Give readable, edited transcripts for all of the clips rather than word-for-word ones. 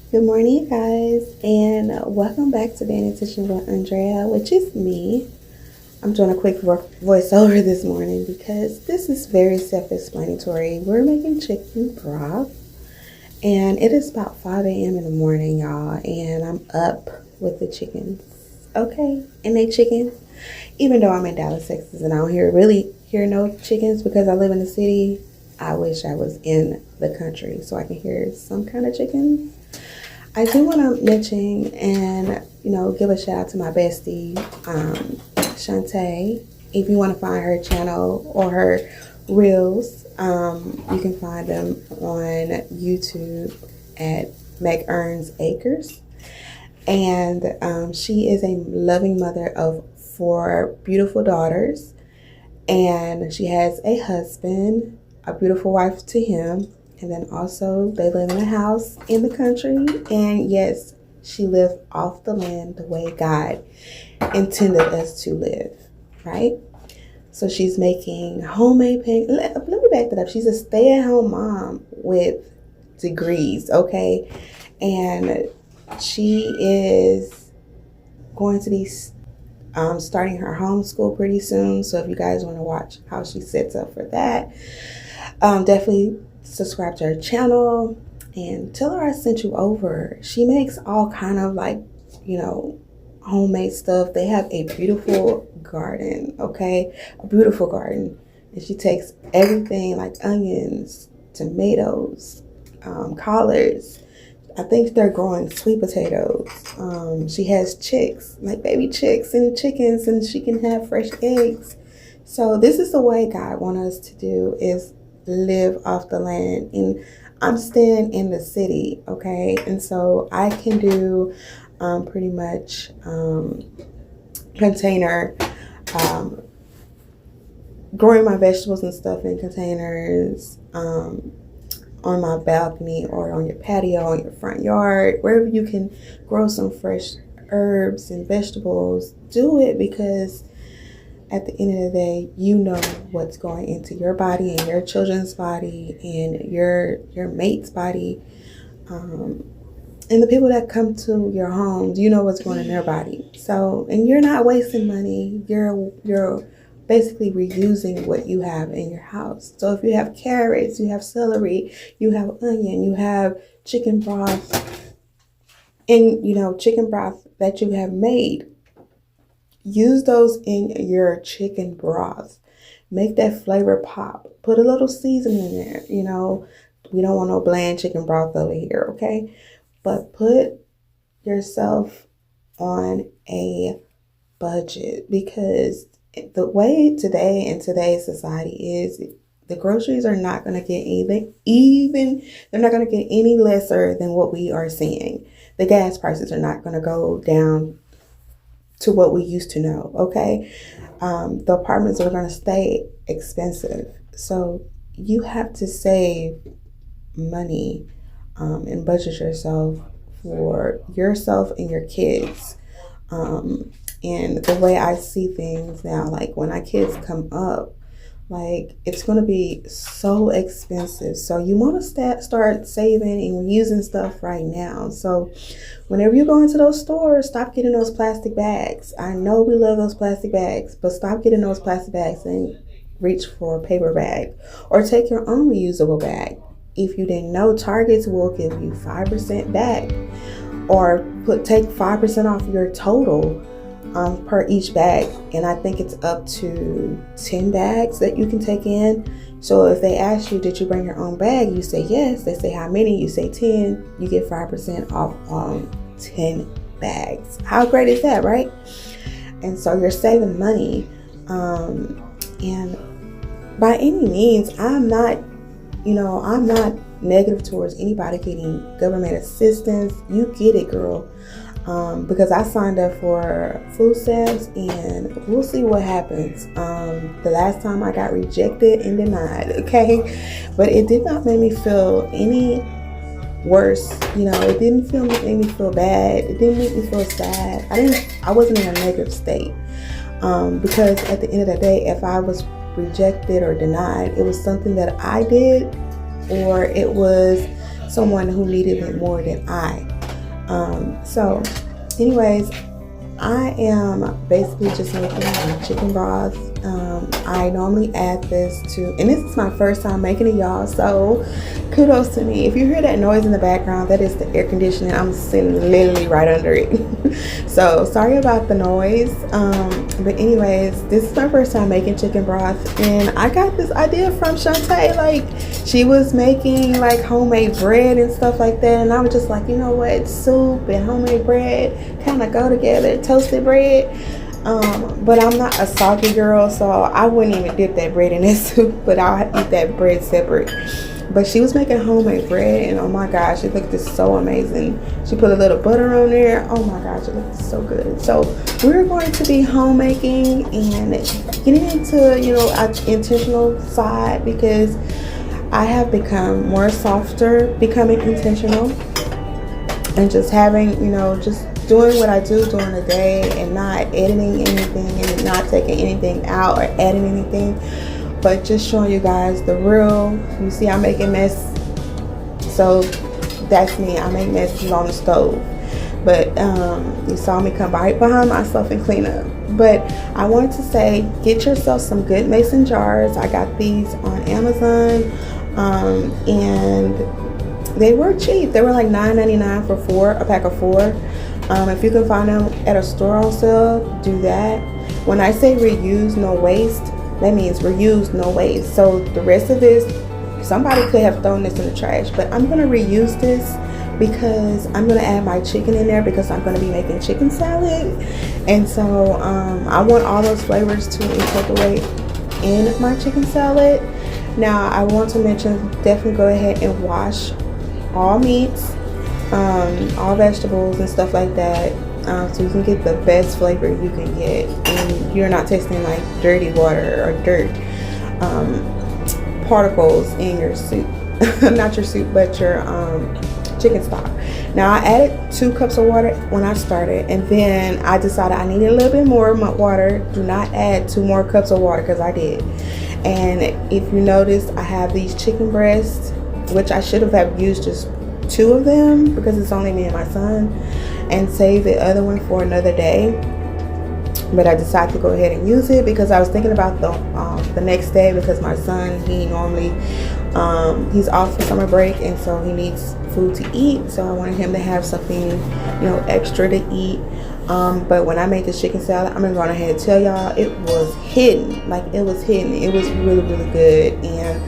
Good morning, you guys, and welcome back to Being Intentional with Andrea, which is me. I'm doing a quick voiceover this morning because this is very self-explanatory. We're making chicken broth, and it is about 5 a.m. in the morning, y'all, and I'm up with the chickens. Okay, and they chickens. Even though I'm in Dallas, Texas, and I don't really hear no chickens because I live in the city, I wish I was in the country so I can hear some kind of chickens. I do want to mention and give a shout out to my bestie, Shante. If you want to find her channel or her reels, you can find them on YouTube at Meg Earns Acres. And she is a loving mother of 4 beautiful daughters, and she has a husband, a beautiful wife to him. And then also they live in a house in the country. And yes, she lived off the land the way God intended us to live, right? So she's making homemade pancakes. Let me back that up. She's a stay-at-home mom with degrees, okay? And she is going to be starting her homeschool pretty soon. So if you guys want to watch how she sets up for that, definitely subscribe to her channel and tell her I sent you over. She makes all kind of homemade stuff. They have a beautiful garden, okay? A beautiful garden. And she takes everything like onions, tomatoes, collards. I think they're growing sweet potatoes. She has chicks, like baby chicks and chickens, and she can have fresh eggs. So this is the way God wants us to do, is live off the land. And I'm staying in the city, okay? And so I can do pretty much container, growing my vegetables and stuff in containers, on my balcony or on your patio, on your front yard, wherever you can grow some fresh herbs and vegetables. Do it, because at the end of the day, you know what's going into your body and your children's body and your mate's body, and the people that come to your homes, you know what's going in their body. So, and you're not wasting money. You're basically reusing what you have in your house. So if you have carrots, you have celery, you have onion, you have chicken broth, and chicken broth that you have made, use those in your chicken broth. Make that flavor pop. Put a little seasoning in there. We don't want no bland chicken broth over here, okay? But put yourself on a budget, because the way today in today's society is, the groceries are not going to get they're not going to get any lesser than what we are seeing. The gas prices are not going to go down to what we used to know, okay? The apartments are going to stay expensive. So you have to save money and budget yourself for yourself and your kids. And the way I see things now, like when our kids come up, like it's going to be so expensive. So you want to start saving and using stuff right now. So whenever you go into those stores, stop getting those plastic bags. I know we love those plastic bags, but stop getting those plastic bags and reach for a paper bag, or take your own reusable bag. If you didn't know, Targets will give you 5% back, or take 5% off your total per each bag. And I think it's up to 10 bags that you can take in. So if they ask you, did you bring your own bag? You say yes. They say how many? You say 10. You get 5% off 10 bags. How great is that, right? And so you're saving money. And by any means, I'm not negative towards anybody getting government assistance. You get it, girl. Because I signed up for food stamps, and we'll see what happens. The last time I got rejected and denied, okay? But it did not make me feel any worse. It didn't make me feel bad. It didn't make me feel sad. I wasn't in a negative state. Because at the end of the day, if I was rejected or denied, it was something that I did, or it was someone who needed it more than I So anyways, I am basically just making my chicken broth. I normally add this to, and this is my first time making it, y'all, so kudos to me. If you hear that noise in the background, that is the air conditioning. I'm sitting literally right under it. So sorry about the noise. But anyways, this is my first time making chicken broth, and I got this idea from Shante. Like, she was making like homemade bread and stuff like that, and I was just like, you know what, soup and homemade bread kind of go together, toasted bread. But I'm not a soggy girl, so I wouldn't even dip that bread in that soup, but I'll eat that bread separate. But she was making homemade bread, and oh my gosh, it looked so amazing. She put a little butter on there. Oh my gosh, it looked so good. So we're going to be homemaking and getting into, you know, our intentional side, because I have become more softer, becoming intentional, and just having, you know, just doing what I do during the day and not editing anything and not taking anything out or adding anything, but just showing you guys the real. You see, I'm making mess, so that's me. I make messes on the stove, but you saw me come right behind myself and clean up. But I wanted to say, get yourself some good mason jars. I got these on Amazon, and they were cheap. They were like $9.99 for a pack of 4. If you can find them at a store on sale, do that. When I say reuse, no waste, that means reuse, no waste. So the rest of this, somebody could have thrown this in the trash, but I'm going to reuse this because I'm going to add my chicken in there, because I'm going to be making chicken salad. And so I want all those flavors to incorporate in my chicken salad. Now, I want to mention, definitely go ahead and wash all meats, all vegetables and stuff like that, so you can get the best flavor you can get, and you're not tasting like dirty water or dirt particles in your soup. Not your soup, but your chicken stock. Now, I added 2 cups of water when I started, and then I decided I needed a little bit more water. Do not add 2 more cups of water, because I did. And if you notice, I have these chicken breasts, which I should have used just 2 of them, because it's only me and my son, and save the other one for another day. But I decided to go ahead and use it because I was thinking about the next day, because my son, he normally he's off for summer break, and so he needs food to eat. So I wanted him to have something, you know, extra to eat. But when I made this chicken salad, I'm gonna go ahead and tell y'all, it was hidden. Like, it was hidden. It was really, really good. And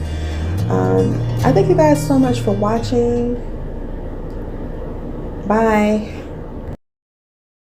I thank you guys so much for watching. Bye.